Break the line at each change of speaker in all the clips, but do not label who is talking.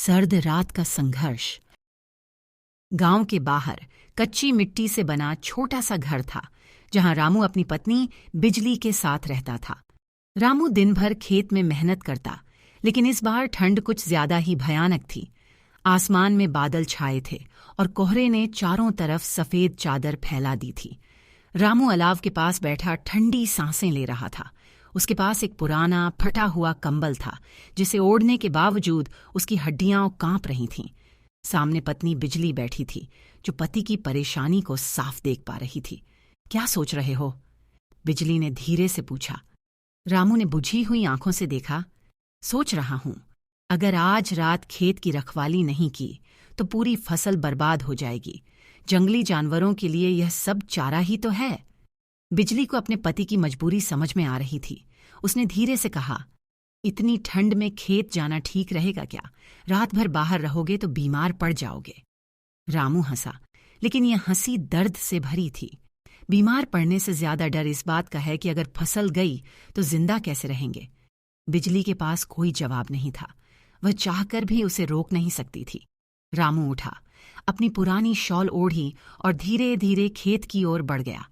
सर्द रात का संघर्ष। गांव के बाहर कच्ची मिट्टी से बना छोटा सा घर था, जहां रामू अपनी पत्नी बिजली के साथ रहता था। रामू दिन भर खेत में मेहनत करता, लेकिन इस बार ठंड कुछ ज्यादा ही भयानक थी। आसमान में बादल छाए थे और कोहरे ने चारों तरफ सफेद चादर फैला दी थी। रामू अलाव के पास बैठा ठंडी सांसें ले रहा था। उसके पास एक पुराना फटा हुआ कंबल था, जिसे ओढ़ने के बावजूद उसकी हड्डियां कांप रही थीं। सामने पत्नी बिजली बैठी थी, जो पति की परेशानी को साफ देख पा रही थी। क्या सोच रहे हो? बिजली ने धीरे से पूछा। रामू ने बुझी हुई आंखों से देखा। सोच रहा हूं, अगर आज रात खेत की रखवाली नहीं की तो पूरी फसल बर्बाद हो जाएगी। जंगली जानवरों के लिए यह सब चारा ही तो है। बिजली को अपने पति की मजबूरी समझ में आ रही थी। उसने धीरे से कहा, इतनी ठंड में खेत जाना ठीक रहेगा क्या? रात भर बाहर रहोगे तो बीमार पड़ जाओगे। रामू हंसा, लेकिन यह हंसी दर्द से भरी थी। बीमार पड़ने से ज्यादा डर इस बात का है कि अगर फसल गई तो जिंदा कैसे रहेंगे। बिजली के पास कोई जवाब नहीं था। वह चाहकर भी उसे रोक नहीं सकती थी। रामू उठा, अपनी पुरानी शॉल ओढ़ी और धीरे धीरे खेत की ओर बढ़ गया।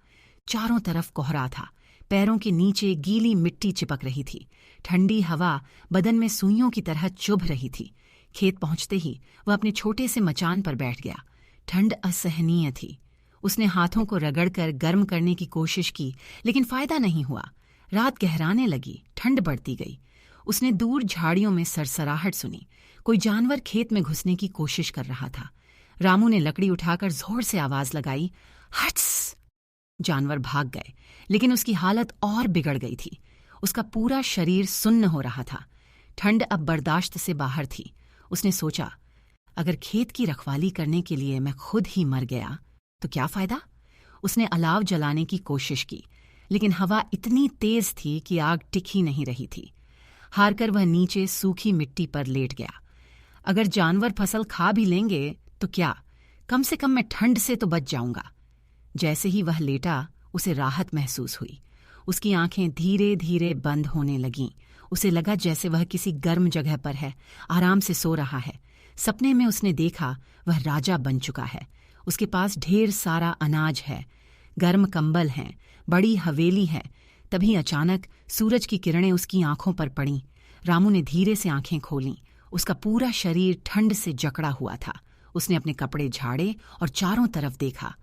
चारों तरफ कोहरा था, पैरों के नीचे गीली मिट्टी चिपक रही थी। ठंडी हवा बदन में सुइयों की तरह चुभ रही थी। खेत पहुंचते ही वह अपने छोटे से मचान पर बैठ गया। ठंड असहनीय थी। उसने हाथों को रगड़कर गर्म करने की कोशिश की, लेकिन फायदा नहीं हुआ। रात गहराने लगी, ठंड बढ़ती गई। उसने दूर झाड़ियों में सरसराहट सुनी। कोई जानवर खेत में घुसने की कोशिश कर रहा था। रामू ने लकड़ी उठाकर जोर से आवाज लगाई, हट्स! जानवर भाग गए, लेकिन उसकी हालत और बिगड़ गई थी। उसका पूरा शरीर सुन्न हो रहा था। ठंड अब बर्दाश्त से बाहर थी। उसने सोचा, अगर खेत की रखवाली करने के लिए मैं खुद ही मर गया तो क्या फायदा? उसने अलाव जलाने की कोशिश की, लेकिन हवा इतनी तेज थी कि आग टिक ही नहीं रही थी। हारकर वह नीचे सूखी मिट्टी पर लेट गया। अगर जानवर फसल खा भी लेंगे तो क्या, कम से कम मैं ठंड से तो बच जाऊंगा। जैसे ही वह लेटा, उसे राहत महसूस हुई। उसकी आंखें धीरे धीरे बंद होने लगीं। उसे लगा जैसे वह किसी गर्म जगह पर है, आराम से सो रहा है। सपने में उसने देखा वह राजा बन चुका है। उसके पास ढेर सारा अनाज है, गर्म कंबल हैं, बड़ी हवेली है। तभी अचानक सूरज की किरणें उसकी आंखों पर पड़ीं। रामू ने धीरे से आंखें खोलीं। उसका पूरा शरीर ठंड से जकड़ा हुआ था। उसने अपने कपड़े झाड़े और चारों तरफ देखा।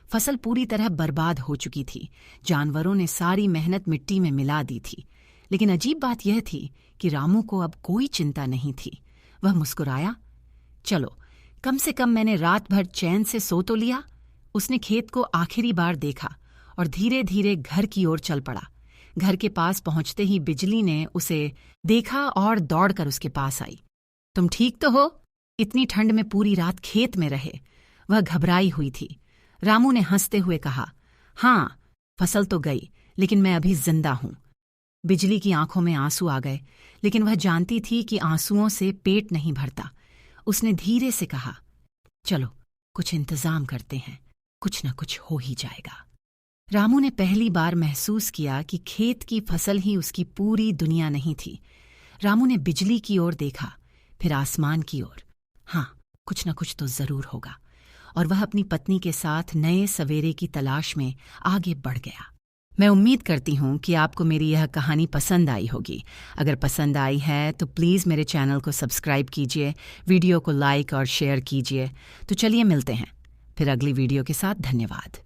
फसल पूरी तरह बर्बाद हो चुकी थी। जानवरों ने सारी मेहनत मिट्टी में मिला दी थी। लेकिन अजीब बात यह थी कि रामू को अब कोई चिंता नहीं थी। वह मुस्कुराया, चलो, कम से कम मैंने रात भर चैन से सो तो लिया। उसने खेत को आखिरी बार देखा और धीरे धीरे घर की ओर चल पड़ा। घर के पास पहुंचते ही बिजली ने उसे देखा और दौड़कर उसके पास आई। तुम ठीक तो हो? इतनी ठंड में पूरी रात खेत में रहे। वह घबराई हुई थी। रामू ने हंसते हुए कहा, हाँ, फसल तो गई, लेकिन मैं अभी जिंदा हूं। बिजली की आंखों में आंसू आ गए, लेकिन वह जानती थी कि आंसुओं से पेट नहीं भरता। उसने धीरे से कहा, चलो, कुछ इंतजाम करते हैं, कुछ न कुछ हो ही जाएगा। रामू ने पहली बार महसूस किया कि खेत की फसल ही उसकी पूरी दुनिया नहीं थी। रामू ने बिजली की ओर देखा, फिर आसमान की ओर। हाँ, कुछ न कुछ तो जरूर होगा। और वह अपनी पत्नी के साथ नए सवेरे की तलाश में आगे बढ़ गया। मैं उम्मीद करती हूँ कि आपको मेरी यह कहानी पसंद आई होगी। अगर पसंद आई है तो प्लीज़ मेरे चैनल को सब्सक्राइब कीजिए, वीडियो को लाइक और शेयर कीजिए। तो चलिए मिलते हैं फिर अगली वीडियो के साथ। धन्यवाद।